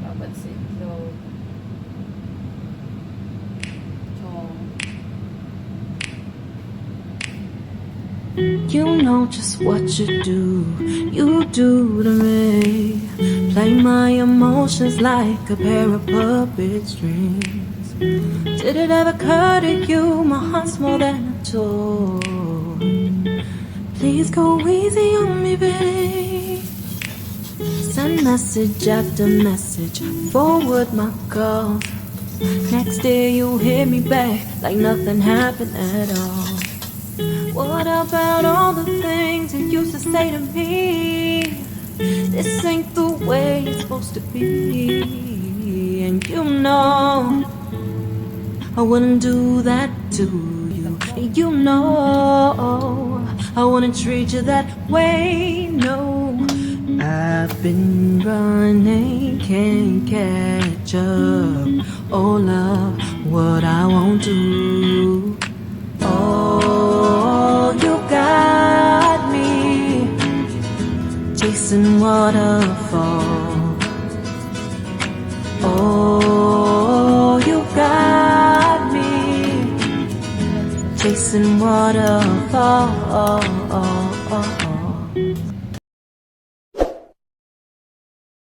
Dapat sa itlog. Chong. You know just what you do to me. Play my emotions like a pair of puppet strings. Did it ever occur to you my heart's more than a toy? Please go easy on me, babe. Send message after message, forward my calls. Next day you hit me back like nothing happened at all. What about all the things you used to say to me? This ain't the way it's supposed to be. And you know I wouldn't do that to you. You know I wouldn't treat you that way, no. I've been running, can't catch up. Oh love, what I won't do. Oh, you got me chasing waterfalls. Oh, you got me chasing waterfalls.